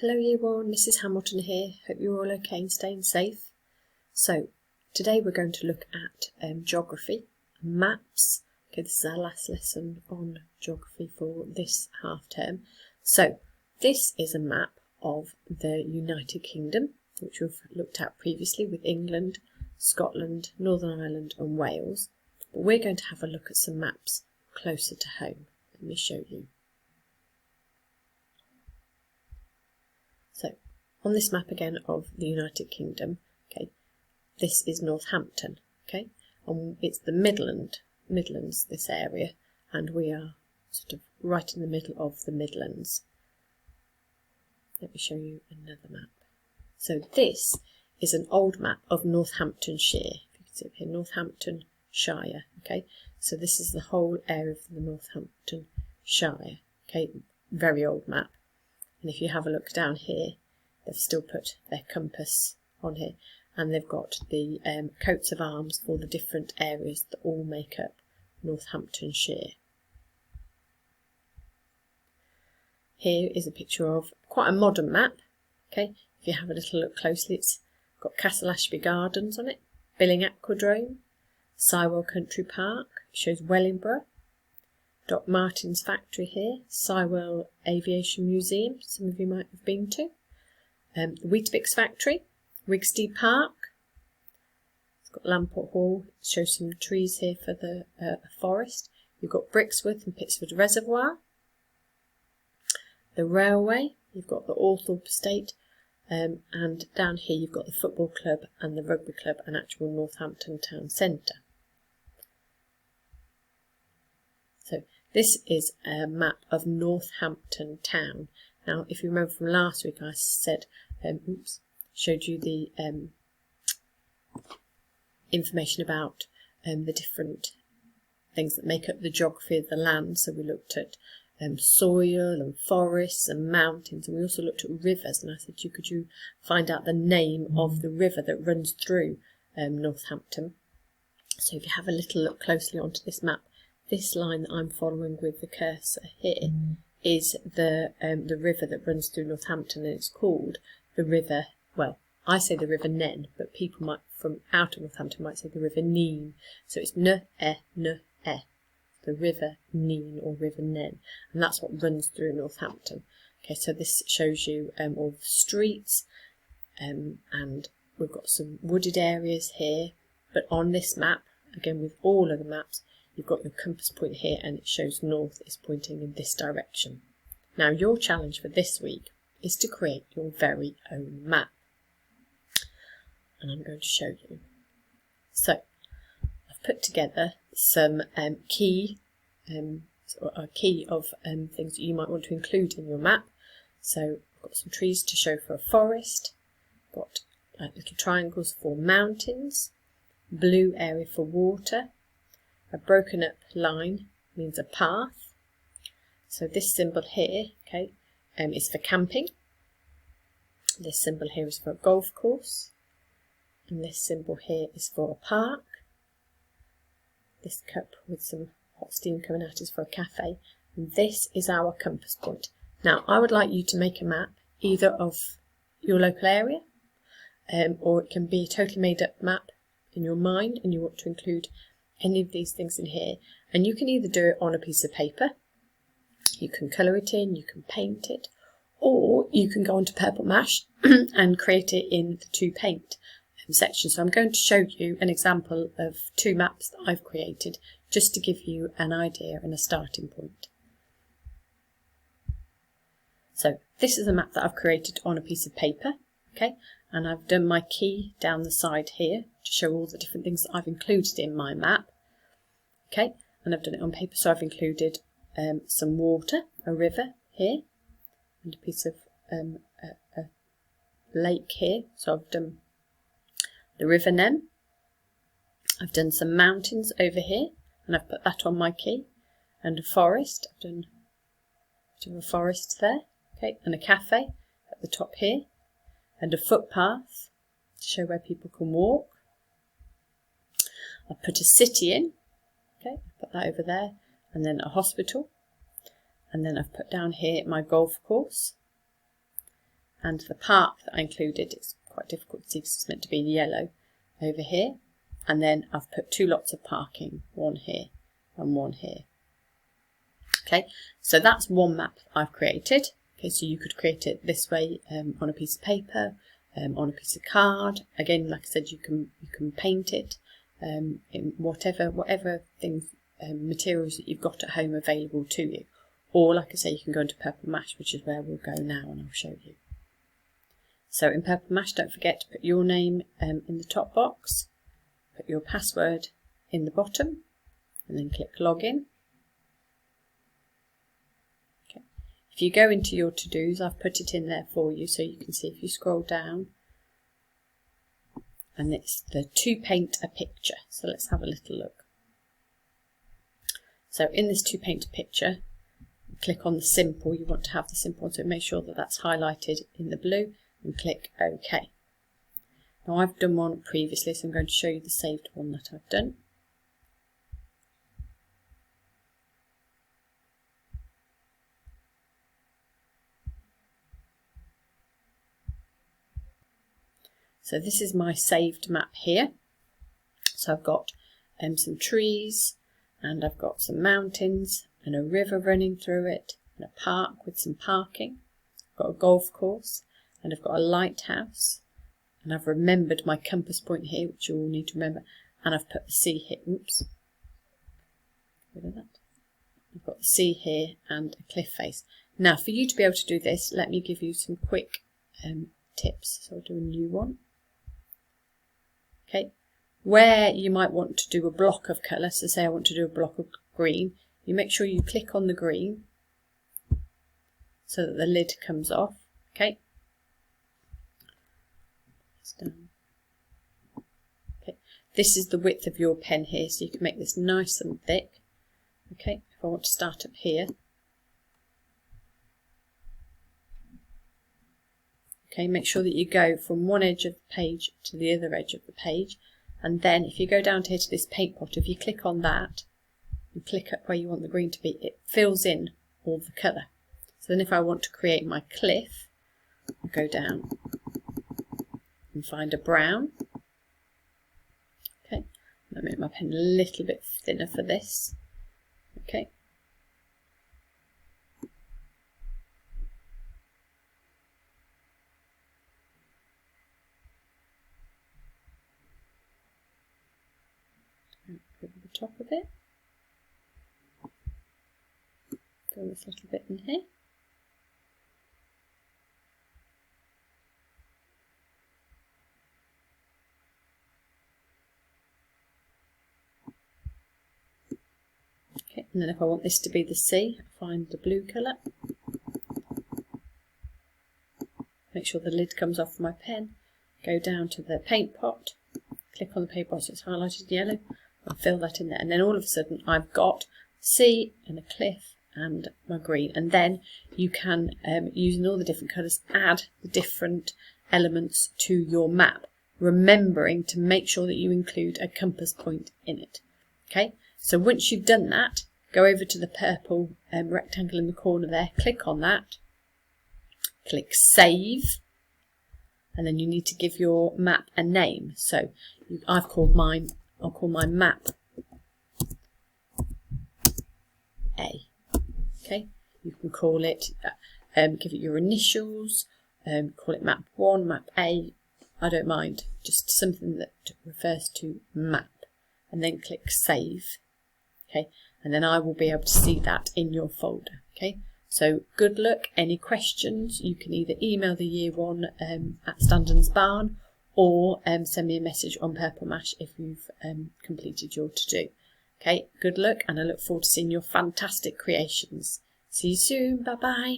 Hello Year 1, Mrs Hamilton here. Hope you're all okay and staying safe. So, today we're going to look at geography, maps. Okay, this is our last lesson on geography for this half term. So, this is a map of the United Kingdom, which we've looked at previously with England, Scotland, Northern Ireland and Wales. But we're going to have a look at some maps closer to home. Let me show you. So, on this map again of the United Kingdom, okay, this is Northampton, okay, and it's the Midlands, this area, and we are sort of right in the middle of the Midlands. Let me show you another map. So this is an old map of Northamptonshire. If you can see up here, Northamptonshire, okay, so this is the whole area of the Northamptonshire, okay, very old map. And if you have a look down here, they've still put their compass on here, and they've got the coats of arms for the different areas that all make up Northamptonshire. Here is a picture of quite a modern map. Okay, if you have a little look closely, it's got Castle Ashby Gardens on it, Billing Aquadrome, Sywell Country Park, it shows Wellingborough, Doc Martin's factory here, Sywell Aviation Museum, some of you might have been to, the Weetabix factory, Rigsty Park, it's got Lamport Hall, it shows some trees here for the forest, you've got Brixworth and Pitsford Reservoir, the railway, you've got the Althorpe Estate, and down here you've got the football club and the rugby club and actual Northampton Town Centre. So this is a map of Northampton Town. Now, if you remember from last week, I said, showed you the information about the different things that make up the geography of the land. So we looked at soil and forests and mountains, and we also looked at rivers. And I said, could you find out the name of the river that runs through Northampton? So if you have a little look closely onto this map, this line that I'm following with the cursor here is the river that runs through Northampton, and it's called the river, well, I say the river Nen, but people might from out of Northampton might say the river Nene. So it's N-E, the river Nene or river Nen, and that's what runs through Northampton. Okay, so this shows you all the streets, and we've got some wooded areas here, but on this map, again with all of the maps, you've got your compass point here and it shows north is pointing in this direction. Now your challenge for this week is to create your very own map. And I'm going to show you. So I've put together some key of things that you might want to include in your map. So I've got some trees to show for a forest, got little triangles for mountains, blue area for water, a broken up line means a path. So this symbol here, okay, is for camping. This symbol here is for a golf course. And this symbol here is for a park. This cup with some hot steam coming out is for a cafe. And this is our compass point. Now, I would like you to make a map either of your local area, or it can be a totally made up map in your mind and you want to include any of these things in here, and you can either do it on a piece of paper, you can colour it in, you can paint it, or you can go onto Purple Mash and create it in the to paint section. So I'm going to show you an example of two maps that I've created just to give you an idea and a starting point. So this is a map that I've created on a piece of paper, okay, and I've done my key down the side here to show all the different things that I've included in my map. Okay, and I've done it on paper, so I've included some water, a river here, and a piece of a lake here. So I've done the river Nen. I've done some mountains over here, and I've put that on my key, and a forest. I've done a bit of a forest there, okay, and a cafe at the top here, and a footpath to show where people can walk. I've put a city in. Okay, put that over there, and then a hospital, and then I've put down here my golf course, and the park that I included, it's quite difficult to see because it's meant to be in yellow, over here. And then I've put 2 lots of parking, one here and one here. Okay, so that's one map I've created. Okay, so you could create it this way on a piece of paper, on a piece of card. Again, like I said, you can paint it in whatever things, materials that you've got at home available to you. Or, like I say, you can go into Purple Mash, which is where we'll go now, and I'll show you. So in Purple Mash, don't forget to put your name in the top box, put your password in the bottom, and then click Login. Okay. If you go into your to-dos, I've put it in there for you, so you can see if you scroll down, and it's the to paint a picture. So let's have a little look. So in this to paint a picture, click on the simple. You want to have the simple one, so make sure that that's highlighted in the blue, and click OK. Now I've done one previously, so I'm going to show you the saved one that I've done. So this is my saved map here. So I've got some trees, and I've got some mountains and a river running through it, and a park with some parking. I've got a golf course, and I've got a lighthouse, and I've remembered my compass point here, which you all need to remember, and I've put the sea here. Oops, rid of that. I've got the sea here and a cliff face. Now, for you to be able to do this, let me give you some quick tips. So I'll do a new one. Okay, where you might want to do a block of colour, so say I want to do a block of green, you make sure you click on the green so that the lid comes off. Okay. Okay. This is the width of your pen here, so you can make this nice and thick. Okay, if I want to start up here. Okay, make sure that you go from one edge of the page to the other edge of the page, and then if you go down here to this paint pot, if you click on that and click up where you want the green to be, it fills in all the colour. So then if I want to create my cliff, I'll go down and find a brown. Okay, I'll make my pen a little bit thinner for this. Okay. Over the top of it. Fill this little bit in here. Okay, and then if I want this to be the sea, find the blue colour. Make sure the lid comes off my pen. Go down to the paint pot. Click on the paint pot so it's highlighted yellow. And fill that in there. And then all of a sudden I've got sea and a cliff and my green. And then you can, using all the different colours, add the different elements to your map, remembering to make sure that you include a compass point in it. Okay, so once you've done that, go over to the purple rectangle in the corner there, click on that, click Save, and then you need to give your map a name. So I've called mine, I'll call my map A. Okay, you can call it, give it your initials, call it map 1, map A, I don't mind, just something that refers to map, and then click Save. Okay, and then I will be able to see that in your folder. Okay, so good luck. Any questions, you can either email the year 1 at Standon's Barn, or send me a message on Purple Mash if you've completed your to-do. Okay, good luck, and I look forward to seeing your fantastic creations. See you soon. Bye bye.